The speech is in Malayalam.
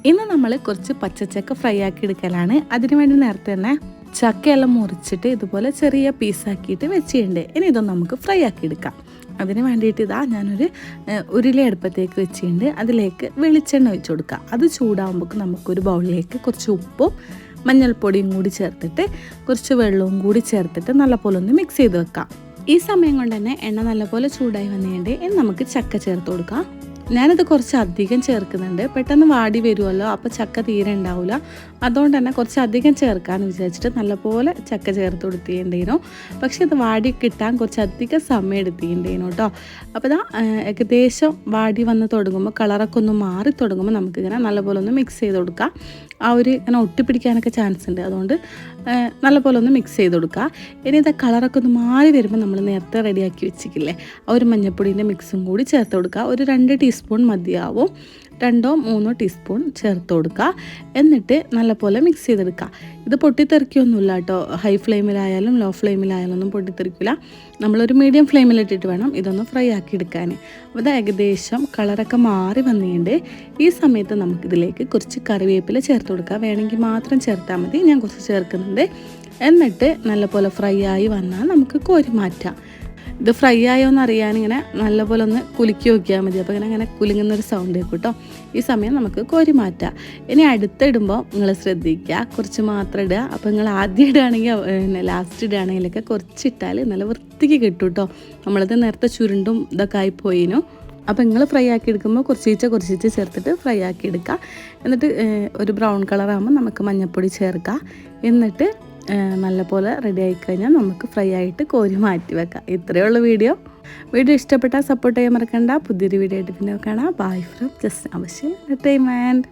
ഇന്ന് നമ്മൾ കുറച്ച് പച്ചച്ചക്ക ഫ്രൈ ആക്കി എടുക്കലാണ്. അതിനു വേണ്ടി നേരത്തെ തന്നെ ചക്കയെല്ലാം മുറിച്ചിട്ട് ഇതുപോലെ ചെറിയ പീസാക്കിയിട്ട് വെച്ചിട്ടുണ്ട്. ഇനി ഇതൊന്ന് നമുക്ക് ഫ്രൈ ആക്കി എടുക്കാം. അതിന് വേണ്ടിയിട്ട് ഞാനൊരു ഉരുളി അടുപ്പത്തേക്ക് വെച്ചിട്ടുണ്ട്. അതിലേക്ക് വെളിച്ചെണ്ണ ഒഴിച്ച് കൊടുക്കുക. അത് ചൂടാകുമ്പോൾ നമുക്കൊരു ബൗളിലേക്ക് കുറച്ച് ഉപ്പും മഞ്ഞൾപ്പൊടിയും കൂടി ചേർത്തിട്ട് കുറച്ച് വെള്ളവും കൂടി ചേർത്തിട്ട് നല്ലപോലെ ഒന്ന് മിക്സ് ചെയ്ത് വെക്കാം. ഈ സമയം കൊണ്ട് തന്നെ എണ്ണ നല്ലപോലെ ചൂടായി വന്നേണ്ട് ഇനി നമുക്ക് ചക്ക ചേർത്ത് കൊടുക്കാം. ഞാനിത് കുറച്ച് അധികം ചേർക്കുന്നുണ്ട്. പെട്ടെന്ന് വാടി വരുമല്ലോ, അപ്പോൾ ചക്ക തീരെ ഉണ്ടാവില്ല. അതുകൊണ്ട് തന്നെ കുറച്ച് അധികം ചേർക്കാമെന്ന് വിചാരിച്ചിട്ട് നല്ലപോലെ ചക്ക ചേർത്ത് കൊടുത്തിട്ടുണ്ടേനു. പക്ഷേ ഇത് വാടി കിട്ടാൻ കുറച്ച് അധികം സമയം എടുത്തിട്ടുണ്ടേനു കേട്ടോ. അപ്പോൾ ഏകദേശം വാടി വന്ന് തുടങ്ങുമ്പോൾ കളറൊക്കെ ഒന്ന് മാറി തുടങ്ങുമ്പോൾ നമുക്കിങ്ങനെ നല്ലപോലെ ഒന്ന് മിക്സ് ചെയ്ത് കൊടുക്കാം. ഇങ്ങനെ ഒട്ടിപ്പിടിക്കാനൊക്കെ ചാൻസ് ഉണ്ട്. അതുകൊണ്ട് നല്ലപോലെ ഒന്ന് മിക്സ് ചെയ്ത് കൊടുക്കുക. ഇനി ഇത് കളറൊക്കെ ഒന്ന് മാറി വരുമ്പോൾ നമ്മൾ നേരത്തെ റെഡിയാക്കി വെച്ചിട്ടില്ലേ, മഞ്ഞൾപ്പൊടീൻ്റെ മിക്സും കൂടി ചേർത്ത് കൊടുക്കുക. ഒരു 2 ടീസ്പൂൺ മതിയാവും. 2-3 ടീസ്പൂൺ ചേർത്ത് കൊടുക്കുക. എന്നിട്ട് നല്ലപോലെ മിക്സ് ചെയ്തെടുക്കുക. ഇത് പൊട്ടിത്തെറിക്കൊന്നുമില്ല കേട്ടോ. ഹൈ ഫ്ലെയിമിലായാലും ലോ ഫ്ലെയിമിലായാലും ഒന്നും പൊട്ടിത്തെറിക്കില്ല. നമ്മളൊരു മീഡിയം ഫ്ലെയിമിലിട്ടിട്ട് വേണം ഇതൊന്ന് ഫ്രൈ ആക്കി എടുക്കാൻ. അപ്പോൾ ഇത് ഏകദേശം കളറൊക്കെ മാറി വന്നിട്ടുണ്ട്. ഈ സമയത്ത് നമുക്കിതിലേക്ക് കുറച്ച് കറിവേപ്പില ചേർത്ത് കൊടുക്കുക. വേണമെങ്കിൽ മാത്രം ചേർത്താൽ മതി. ഞാൻ കുറച്ച് ചേർക്കുന്നുണ്ട്. എന്നിട്ട് നല്ലപോലെ ഫ്രൈ ആയി വന്നാൽ നമുക്ക് കോരി മാറ്റാം. ഇത് ഫ്രൈ ആയോ എന്ന് അറിയാൻ ഇങ്ങനെ നല്ലപോലെ ഒന്ന് കുലുക്കി നോക്കിയാൽ മതി. അപ്പോൾ ഇങ്ങനെ കുലുങ്ങുന്നൊരു സൗണ്ട് കേൾക്കും കേട്ടോ. ഈ സമയം നമുക്ക് കോരി മാറ്റാം. ഇനി അടുത്തിടുമ്പോൾ നിങ്ങൾ ശ്രദ്ധിക്കുക, കുറച്ച് മാത്രം ഇടുക. അപ്പോൾ നിങ്ങൾ ആദ്യം ഇടുകയാണെങ്കിൽ ലാസ്റ്റ് ഇടുകയാണെങ്കിലൊക്കെ കുറച്ചിട്ടാൽ നല്ല വൃത്തിക്ക് കിട്ടും കേട്ടോ. നമ്മളത് നേരത്തെ ചുരുണ്ടും ഇതൊക്കെ ആയിപ്പോയിനു. അപ്പോൾ നിങ്ങൾ ഫ്രൈ ആക്കി എടുക്കുമ്പോൾ കുറച്ച് ചേർത്തിട്ട് ഫ്രൈ ആക്കി എടുക്കുക. എന്നിട്ട് ഒരു ബ്രൗൺ കളറാകുമ്പോൾ നമുക്ക് മഞ്ഞൾപ്പൊടി ചേർക്കുക. എന്നിട്ട് നല്ലപോലെ റെഡി ആയിക്കഴിഞ്ഞാൽ നമുക്ക് ഫ്രൈ ആയിട്ട് കോരി മാറ്റി വെക്കാം. ഇത്രയേ ഉള്ളൂ വീഡിയോ ഇഷ്ടപ്പെട്ടാൽ സപ്പോർട്ട് ചെയ്യാൻ മറക്കണ്ട. പുതിയൊരു വീഡിയോ ആയിട്ട് പിന്നെ കാണാം. ബൈ ഫ്രം ജസ്റ്റ് ആവശ്യം എൻ്റർടൈൻമെൻറ്റ്.